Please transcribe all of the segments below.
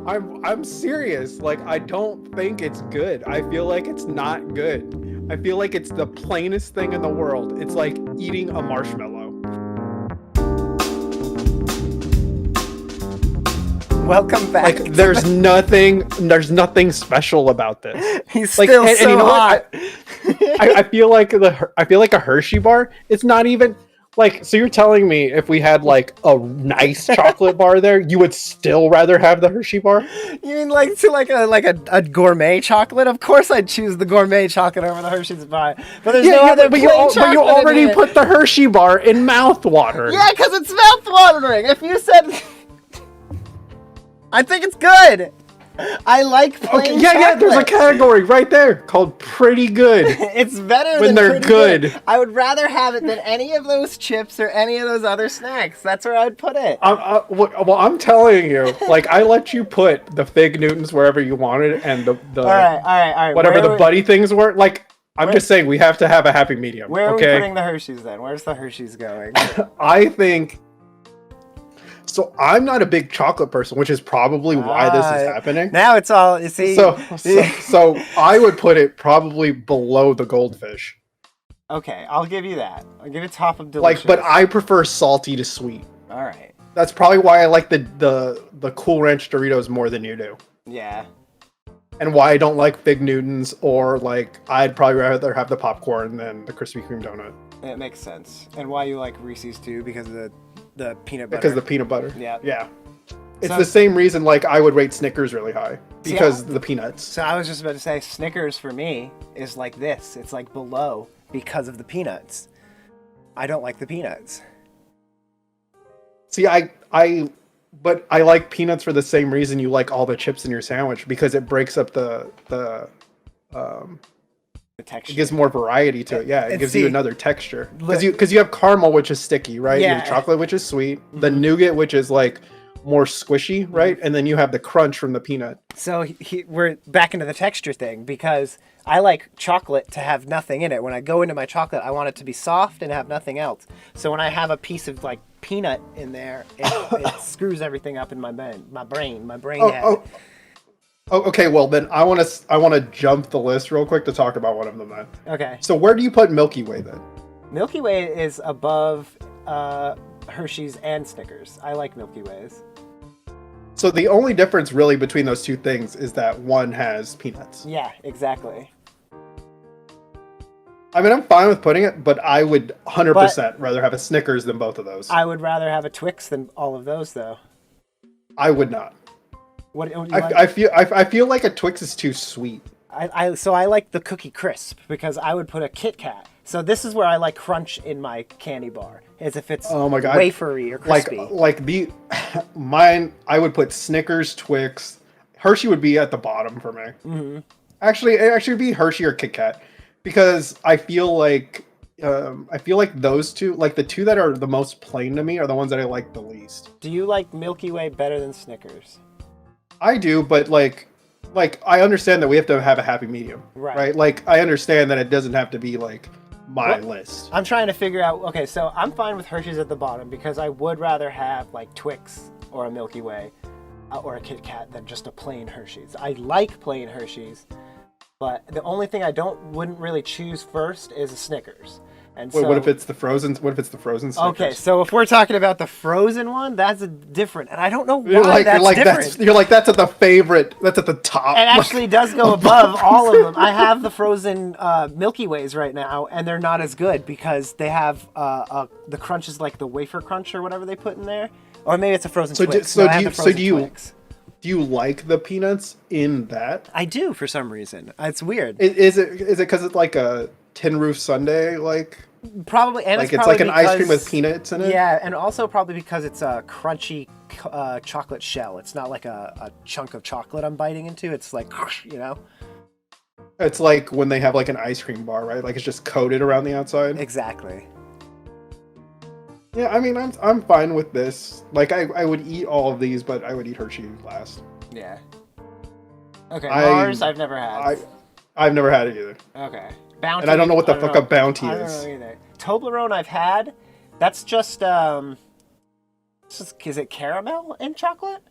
I'm serious. Like, I don't think it's good. I feel like it's not good. I feel like it's the plainest thing in the world. It's like eating a marshmallow. Welcome back. Like, there's nothing special about this. He's Like, still and so you know hot. what? I feel like a Hershey bar. It's not even like. So you're telling me if we had like a nice chocolate bar there, you would still rather have the Hershey bar? You mean like a gourmet chocolate? Of course, I'd choose the gourmet chocolate over the Hershey's bar. But there's no other but plain chocolate you already in it. put the Hershey bar in mouthwater. Yeah, because it's mouth-watering. If you said, I think it's good. I like plain chocolate. Yeah. There's a category right there called pretty good. It's better when than they're pretty good. I would rather have it than any of those chips or any of those other snacks. That's where I'd put it. Well, I'm telling you, like, I let you put the Fig Newtons wherever you wanted, and the All right. whatever the buddy things were. Like, I'm just saying, we have to have a happy medium. Where are okay? we putting the Hershey's then? Where's the Hershey's going? I think. So I'm not a big chocolate person, which is probably why this is happening. Now it's all, you see. So I would put it probably below the Goldfish. Okay, I'll give you that. I'll give it top of delicious. Like, but I prefer salty to sweet. All right. That's probably why I like the Cool Ranch Doritos more than you do. Yeah. And why I don't like Fig Newtons, or like I'd probably rather have the popcorn than the Krispy Kreme donut. It makes sense. And why you like Reese's too, because of the peanut butter. Because of the peanut butter. Yeah. Yeah. It's the same reason like I would rate Snickers really high. Because of the peanuts. So I was just about to say Snickers for me is like this. It's like below because of the peanuts. I don't like the peanuts. See, but I like peanuts for the same reason you like all the chips in your sandwich, because it breaks up the texture. It gives more variety to it. Yeah, it gives you another texture. Because you have caramel, which is sticky, right? Yeah. You have chocolate, which is sweet. The nougat, which is like more squishy, right? And then you have the crunch from the peanut. So we're back into the texture thing, because I like chocolate to have nothing in it. When I go into my chocolate, I want it to be soft and have nothing else. So when I have a piece of like peanut in there, it screws everything up in my brain. Okay, well then I want to jump the list real quick to talk about one of them then. Okay. So where do you put Milky Way then? Milky Way is above Hershey's and Snickers. I like Milky Ways. So the only difference really between those two things is that one has peanuts. Yeah, exactly. I mean, I'm fine with putting it, but I would 100% rather have a Snickers than both of those. I would rather have a Twix than all of those, though. I would not. What do you like? I feel like a Twix is too sweet. So I like the Cookie Crisp, because I would put a Kit Kat. So this is where I like crunch in my candy bar, as if it's wafery or crispy. Like mine, I would put Snickers, Twix. Hershey would be at the bottom for me. Mm-hmm. Actually, it would be Hershey or Kit Kat, because I feel like those two, like the two that are the most plain to me, are the ones that I like the least. Do you like Milky Way better than Snickers? I do, but like I understand that we have to have a happy medium, right? Like I understand that it doesn't have to be like my list. I'm trying to figure out. Okay, so I'm fine with Hershey's at the bottom, because I would rather have like Twix or a Milky Way or a Kit Kat than just a plain Hershey's. I like plain Hershey's, but the only thing I wouldn't really choose first is a Snickers. And Wait, what if it's the frozen? What if it's the frozen Snickers? Okay, so if we're talking about the frozen one, that's different, and I don't know why that's different. You're like, that's at the favorite. That's at the top. It actually does go above all of them. I have the frozen Milky Ways right now, and they're not as good because they have the crunch is like the wafer crunch or whatever they put in there, or maybe it's a frozen Twix. Do you like the peanuts in that? I do, for some reason. It's weird. Is it because it's like a tin roof sundae, like? Probably, and like it's like an ice cream with peanuts in it. Yeah, and also probably because it's a crunchy chocolate shell. It's not like a chunk of chocolate I'm biting into. It's like, you know. It's like when they have like an ice cream bar, right? Like it's just coated around the outside. Exactly. Yeah, I mean, I'm fine with this. Like I would eat all of these, but I would eat Hershey last. Yeah. Okay, Mars I've never had. I've never had it either. Okay. Bounty, and I don't know what the fuck a Bounty is. I don't know either. Toblerone I've had. That's just is it caramel and chocolate?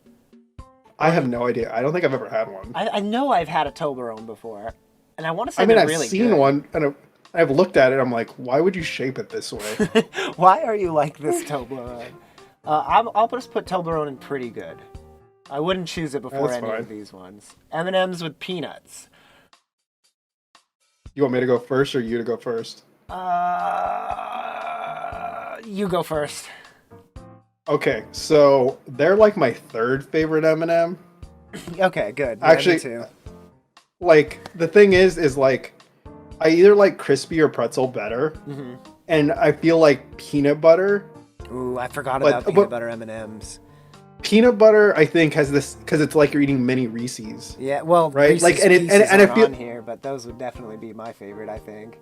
I have no idea. I don't think I've ever had one. I know I've had a Toblerone before, and I want to say I mean, they're I've really seen good. one, and I've looked at it. I'm like, why would you shape it this way? Why are you like this, Toblerone? I'll just put Toblerone in pretty good. I wouldn't choose it before That's any fine. of these ones. M&M's with peanuts. You want me to go first, or you to go first? You go first. Okay, so they're like my third favorite M&M. Okay, good. Yeah, Actually, me too. like the thing is like I either like crispy or pretzel better, and I feel like peanut butter. Ooh, I forgot But- about peanut but- butter M&Ms. Peanut butter, I think, has this because it's like you're eating mini Reese's. Yeah, well, Right, Reese's like, and it- Pieces and I aren't feel- on here, but those would definitely be my favorite, I think.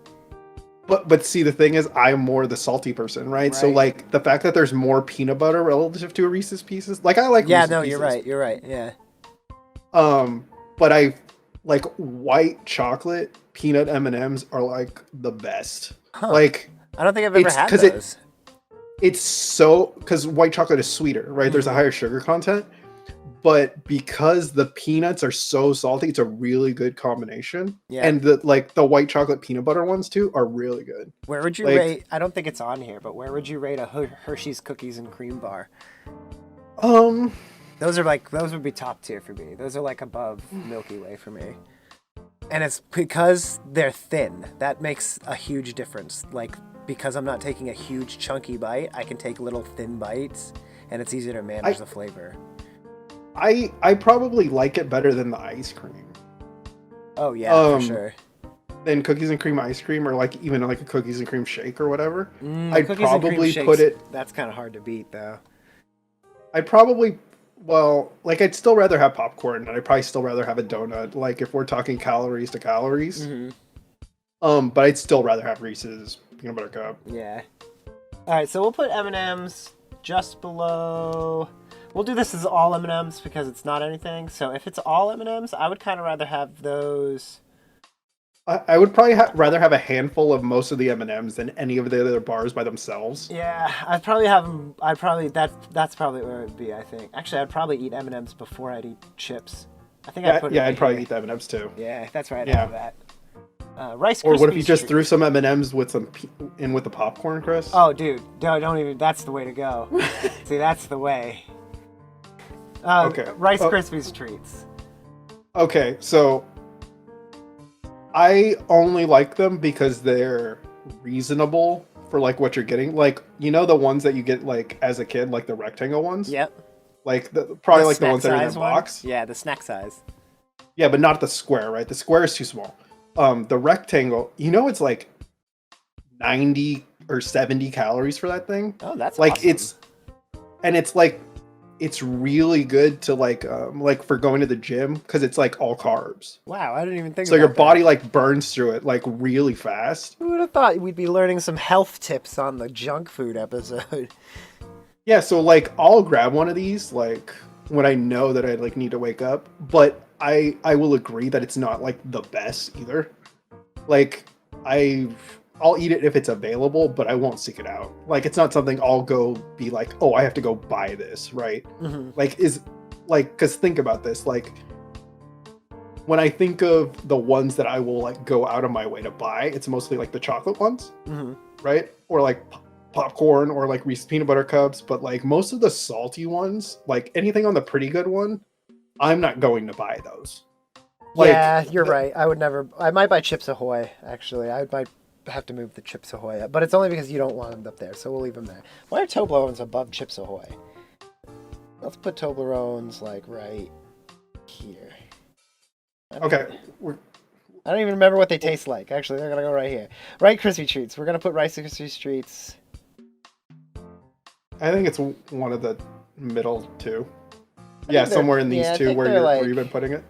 But see, the thing is, I'm more the salty person, right? So Right. like the fact that there's more peanut butter relative to a Reese's Pieces, like I like Yeah, Reese's no, Pieces. you're right. You're right. Yeah. But I like white chocolate peanut M&Ms are like the best. Huh. Like I don't think I've ever It's had 'cause those. it's so because white chocolate is sweeter, right? There's a higher sugar content, but because the peanuts are so salty, it's a really good combination. Yeah. And the white chocolate peanut butter ones too are really good. Where would you like- rate? I don't think it's on here, but where would you rate a Hershey's cookies and cream bar? Those would be top tier for me. Those are like above Milky Way for me. And it's because they're thin. That makes a huge difference. Like because I'm not taking a huge chunky bite, I can take little thin bites and it's easier to manage the flavor. I probably like it better than the ice cream. Oh yeah, for sure. Than cookies and cream ice cream, or like even like a cookies and cream shake or whatever. Cookies I'd and cream probably shakes, put it. That's kind of hard to beat though. I'd probably, well, like I'd still rather have popcorn, and I'd probably still rather have a donut. Like if we're talking calories to calories. But I'd still rather have Reese's peanut butter cup. Yeah. All right, so we'll put M&Ms just below. We'll do this as all M&Ms because it's not anything. So if it's all M&Ms, I would kind of rather have those. I would probably rather have a handful of most of the M&Ms than any of the other bars by themselves. Yeah, I'd probably have them. That's probably where it would be. I think. Actually, I'd probably eat M&Ms before I'd eat chips. I think I'd put it. I'd probably here. eat the M&Ms too. Yeah, that's right. I'd Yeah. have that. Rice Krispies. Or what if you just treat- threw some M&Ms with some in with the popcorn, Chris? Oh, dude, don't even. That's the way to go. See, that's the way. Okay. Rice Krispies treats. Okay, so I only like them because they're reasonable for like what you're getting. Like, you know the ones that you get like as a kid, like the rectangle ones? Yep. Like probably The like the snack ones that are in size the one? box. Yeah, the snack size. Yeah, but not the square, right? The square is too small. The rectangle, you know, it's like 90 or 70 calories for that thing. Oh, that's like awesome. it's really good to like for going to the gym because it's like all carbs. Wow, I didn't even think So about your that. body like burns through it like really fast. Who would have thought we'd be learning some health tips on the junk food episode? Yeah, so like I'll grab one of these like when I know that I like need to wake up, but I will agree that it's not like the best either. Like I'll eat it if it's available, but I won't seek it out. Like it's not something I'll go be like, oh, I have to go buy this, right? Like because think about this, like when I think of the ones that I will like go out of my way to buy, it's mostly like the chocolate ones, right? Or like popcorn or like Reese's peanut butter cups, but like most of the salty ones, like anything on the pretty good one, I'm not going to buy those. Like, yeah, you're right. I would never. I might buy Chips Ahoy. Actually, I might have to move the Chips Ahoy up, but it's only because you don't want them up there, so we'll leave them there. Why are Toblerones above Chips Ahoy? Let's put Toblerones like right here. Okay, I don't even remember what they taste like. Actually, they're gonna go right here. Rice Krispie treats. We're gonna put Rice Krispie treats. I think it's one of the middle two. Yeah, they're- somewhere in these yeah, I two think where they're, like, you've been putting it.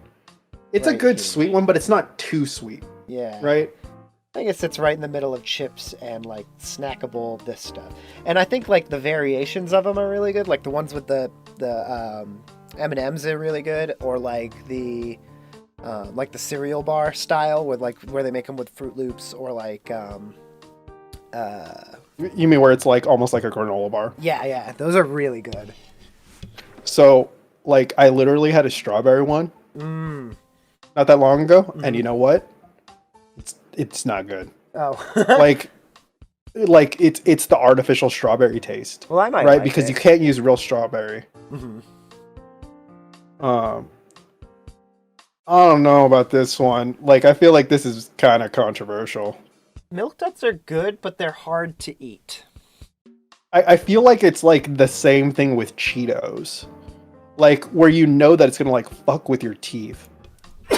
It's a right good here. sweet one, but it's not too sweet, Yeah. right? I think it sits right in the middle of chips and like snackable this stuff. And I think like the variations of them are really good. Like the ones with the M&Ms are really good, or like the cereal bar style with like where they make them with Fruit Loops, or like You mean where it's like almost like a granola bar? yeah, those are really good. So like I literally had a strawberry one not that long ago, and you know what? It's not good. Oh. like it's the artificial strawberry taste. Well, I might right like because it. you can't use real strawberry. Mhm. I don't know about this one. Like I feel like this is kind of controversial. Milk Duds are good, but they're hard to eat. I feel like it's like the same thing with Cheetos, like where you know that it's gonna like fuck with your teeth.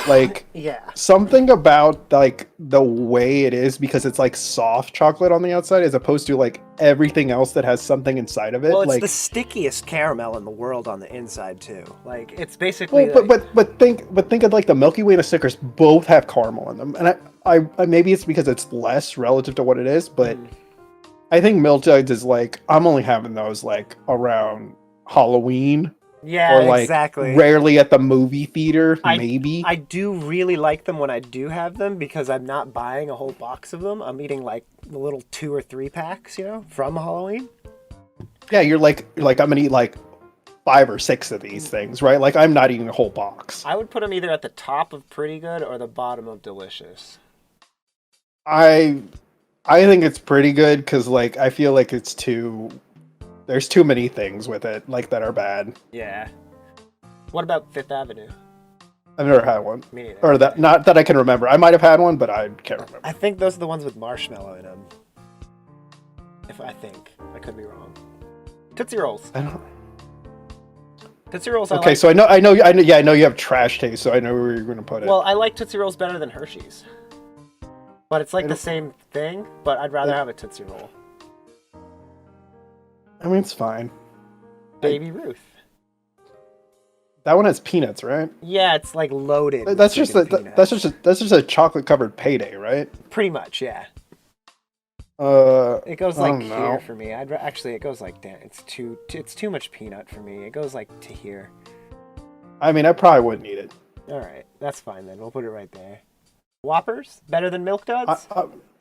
Like Yeah. something about like the way it is, because it's like soft chocolate on the outside as opposed to like everything else that has something inside of it. Well, it's like the stickiest caramel in the world on the inside too. Like it's basically. well, but think of like the Milky Way and the Snickers both have caramel in them, and I maybe it's because it's less relative to what it is, but I think Milk Duds is like I'm only having those like around Halloween. Yeah, Or like exactly. rarely at the movie theater, maybe. I do really like them when I do have them because I'm not buying a whole box of them. I'm eating like the little 2 or 3 packs, from Halloween. Yeah, you're like I'm gonna eat like 5 or 6 of these things, right? Like I'm not eating a whole box. I would put them either at the top of Pretty Good or the bottom of Delicious. I think it's pretty good because like I feel like there's too many things with it like that are bad. Yeah. What about Fifth Avenue? I've never had one. Me neither. Or that, not that I can remember. I might have had one, but I can't remember. I think those are the ones with marshmallow in them. I could be wrong. Tootsie Rolls. I don't. Tootsie Rolls. Okay, so I know you have trash taste, so I know where you're gonna put it. Well, I like Tootsie Rolls better than Hershey's. But it's like the same thing, but I'd rather have a Tootsie Roll. I mean, it's fine. Baby Ruth. That one has peanuts, right? Yeah, it's like loaded. That's just a chocolate covered payday, right? Pretty much, yeah. It goes like here for me. Actually, it goes like down. It's too much peanut for me. It goes like to here. I mean, I probably wouldn't eat it. All right, that's fine then. We'll put it right there. Whoppers better than Milk Duds?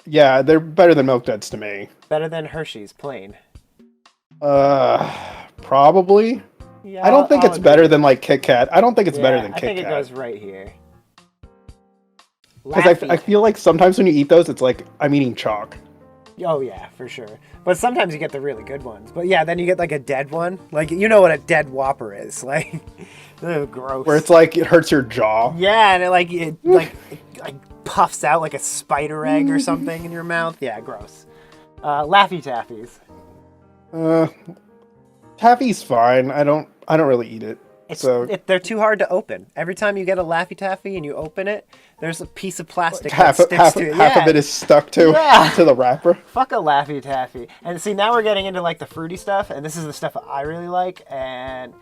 Yeah, they're better than Milk Duds to me. Better than Hershey's plain. Probably. Yeah, I don't think it's better than like Kit Kat. I don't think it's better than Kit Kat. I think it goes right here. Because I feel like sometimes when you eat those, it's like I'm eating chalk. Oh yeah, for sure. But sometimes you get the really good ones. But yeah, then you get like a dead one. Like you know what a dead Whopper is. Like gross. Where it's like it hurts your jaw. Yeah, and it puffs out like a spider egg or something in your mouth. Yeah, gross. Laffy Taffies. Taffy's fine. I don't really eat it. They're too hard to open. Every time you get a Laffy Taffy and you open it, there's a piece of plastic that sticks to it. Half of it is stuck to the wrapper. Fuck a Laffy Taffy. And see, now we're getting into like the fruity stuff, and this is the stuff I really like, and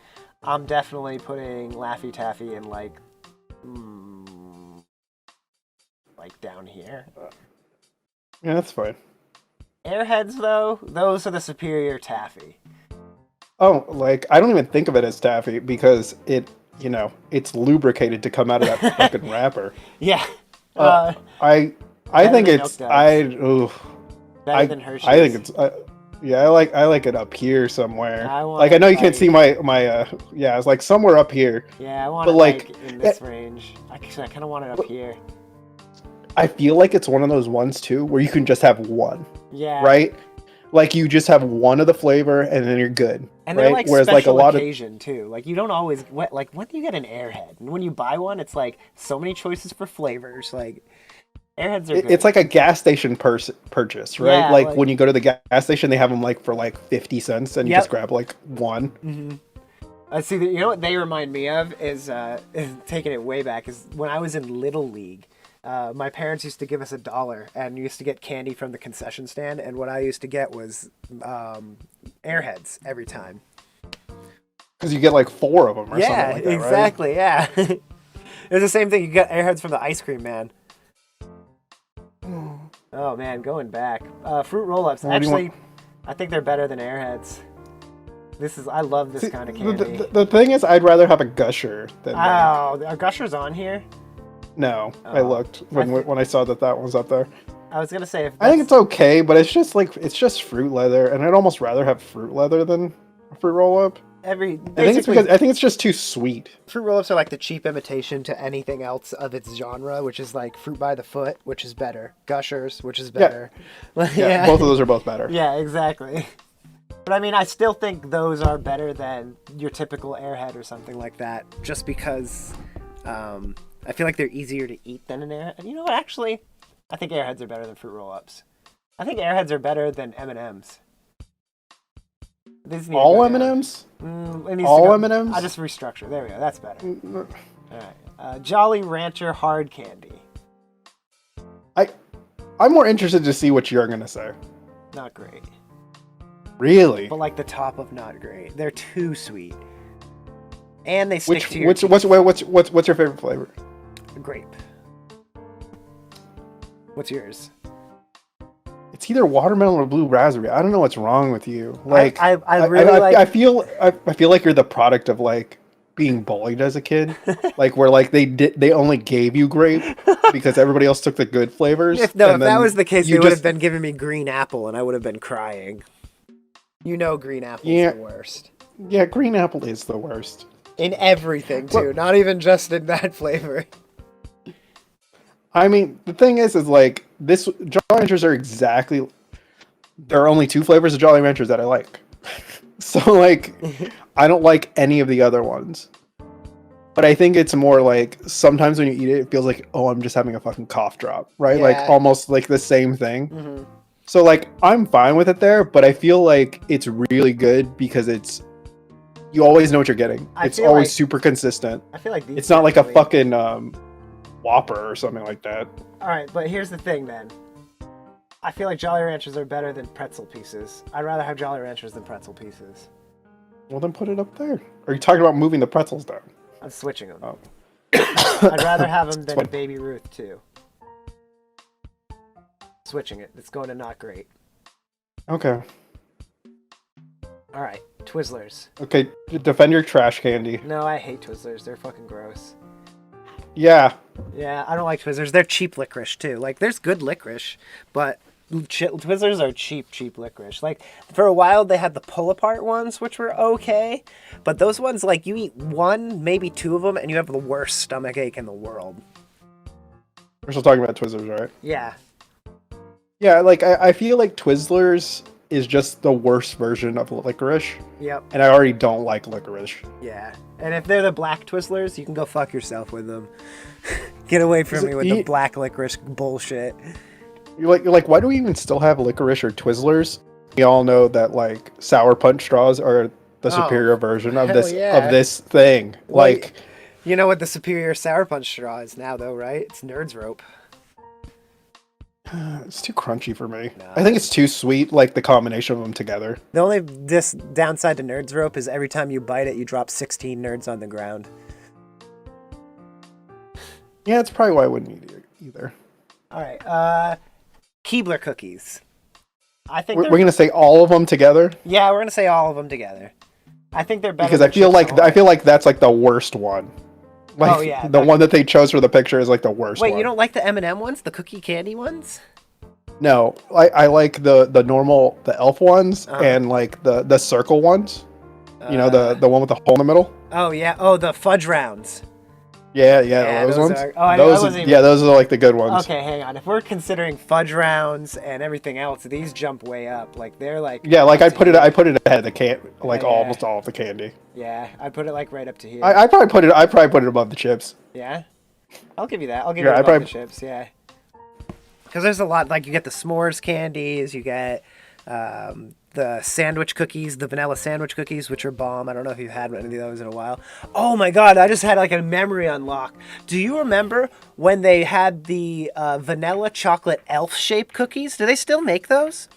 I'm definitely putting Laffy Taffy in like down here. Yeah, that's fine. Airheads, though, those are the superior taffy. Oh, like I don't even think of it as taffy because it's lubricated to come out of that fucking wrapper. Yeah. I think it's better than Hershey's. I think it's I like it up here somewhere. I know you can't see my it's like somewhere up here. Yeah, I want it like in this range. Actually, I kind of want it up here. I feel like it's one of those ones too where you can just have one. Yeah. Right? Like you just have one of the flavor and then you're good. And they're like whereas special like a lot occasion too. Like you don't always when do you get an Airhead? And when you buy one, it's like so many choices for flavors. Like Airheads are good. It's like a gas station purchase, right? Yeah, like when you go to the gas station, they have them like for like 50 cents and you just grab like one. Mm-hmm. See, you know what they remind me of is taking it way back is when I was in Little League. My parents used to give us $1 and used to get candy from the concession stand, and what I used to get was Airheads every time. Because you get like 4 of them or something like that, exactly, right? Yeah. It was the same thing. You get Airheads from the ice cream man. Oh man, going back. Fruit roll-ups. Actually, I think they're better than Airheads. I love this kind of candy. The thing is, I'd rather have a Gusher than are Gushers on here? No, I looked when I saw that was up there. I was gonna say I think it's okay, but it's just fruit leather, and I'd almost rather have fruit leather than a fruit roll up. I think it's just too sweet. Fruit roll-ups are like the cheap imitation to anything else of its genre, which is like Fruit by the Foot, which is better. Gushers, which is better. Yeah, both of those are both better. Yeah, exactly. But I mean, I still think those are better than your typical Airhead or something like that, just because I feel like they're easier to eat than an Airhead. You know what? Actually, I think Airheads are better than Fruit roll-ups. I think Airheads are better than M&Ms. All M&Ms? All M&Ms? I just restructure. There we go. That's better. All right. Jolly Rancher hard candy. I'm more interested to see what you're gonna say. Not great. Really? But like the top of not great. They're too sweet. And they stick to your what's your favorite flavor? Grape. What's yours? It's either watermelon or blue raspberry. I don't know what's wrong with you. Like I really like. I feel like you're the product of like being bullied as a kid, like where like they only gave you grape because everybody else took the good flavors. If that was the case, they would have been giving me green apple, and I would have been crying. You know, green apple is the worst. Yeah, green apple is the worst in everything too. Not even just in that flavor. I mean, the thing is like this Jolly Ranchers are exactly. There are only two flavors of Jolly Ranchers that I like. So like, I don't like any of the other ones. But I think it's more like sometimes when you eat it, it feels like, oh, I'm just having a fucking cough drop, right? Yeah. Like almost like the same thing. Mm-hmm. So like, I'm fine with it there, but I feel like it's really good because you always know what you're getting. It's always super consistent. I feel like it's not like a fucking Whopper or something like that. All right, but here's the thing then. I feel like Jolly Ranchers are better than pretzel pieces. I'd rather have Jolly Ranchers than pretzel pieces. Well, then put it up there. Are you talking about moving the pretzels down? I'm switching them. Oh. I'd rather have them than a Baby Ruth too. Switching it. It's going to not great. Okay. All right, Twizzlers. Okay, defend your trash candy. No, I hate Twizzlers. They're fucking gross. Yeah. Yeah, I don't like Twizzlers. They're cheap licorice too. Like, there's good licorice, but Twizzlers are cheap licorice. Like, for a while they had the pull-apart ones, which were okay, but those ones, like, you eat one, maybe two of them, and you have the worst stomach ache in the world. We're still talking about Twizzlers, right? Yeah. Yeah, like, I feel like Twizzlers is just the worst version of licorice. Yep. And I already don't like licorice. Yeah. And if they're the black Twizzlers, you can go fuck yourself with them. Get away from me with the black licorice bullshit. You're like, why do we even still have licorice or Twizzlers? We all know that like Sour Punch straws are the superior version of this thing. Well, like, you know what the superior Sour Punch straw is now, though, right? It's Nerds Rope. It's too crunchy for me. No. I think it's too sweet, like the combination of them together. The only downside to Nerds Rope is every time you bite it, you drop 16 nerds on the ground. Yeah, that's probably why I wouldn't eat it either. All right, Keebler cookies. I think we're gonna say all of them together. Yeah, we're gonna say all of them together. I think they're better because I feel like that's like the worst one. Like, the one that they chose for the picture is like the worst one. Wait, you don't like the M&M ones? The cookie candy ones? No, I like the normal, the elf ones, and like the circle ones. You know, the one with the hole in the middle? Oh, yeah. Oh, the fudge rounds. Yeah, those ones. Those are like the good ones. Okay, hang on. If we're considering fudge rounds and everything else, these jump way up. Like, they're like... Yeah, like I put it ahead of the almost all of the candy. Yeah, I put it like right up to here. I probably put it above the chips. Yeah? I'll give you that. I'll give you above the chips, yeah. Because there's a lot, like you get the s'mores candies, you get the sandwich cookies, the vanilla sandwich cookies, which are bomb. I don't know if you've had any of those in a while. Oh my god, I just had like a memory unlock. Do you remember when they had the vanilla chocolate elf-shaped cookies? Do they still make those?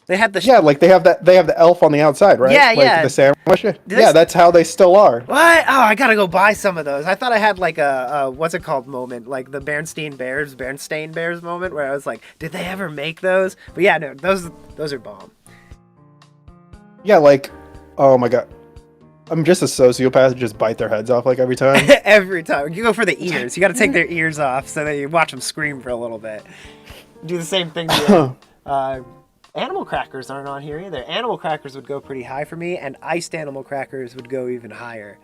They had the like they have the elf on the outside, right? Yeah, like the sandwich. That's how they still are. What? Oh, I gotta go buy some of those. I thought I had like a what's it called moment, like the Berenstain Bears moment, where I was like, did they ever make those? But yeah, no, those are bomb. Yeah, like, oh my god, I'm just a sociopath to just bite their heads off like every time. Every time you go for the ears, you got to take their ears off so that you watch them scream for a little bit. Do the same thing. Animal crackers aren't on here either. Animal crackers would go pretty high for me, and iced animal crackers would go even higher.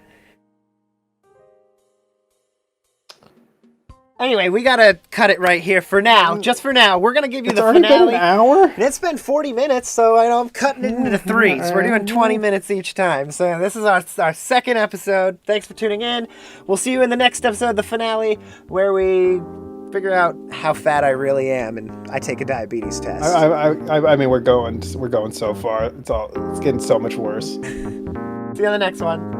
Anyway, we gotta cut it right here for now. Just for now, we're gonna give you the already finale. been an hour? And it's been 40 minutes, so I know I'm cutting it into threes. We're doing 20 minutes each time. So this is our second episode. Thanks for tuning in. We'll see you in the next episode, the finale, where we figure out how fat I really am, and I take a diabetes test. I mean, we're going so far. It's getting so much worse. See you on the next one.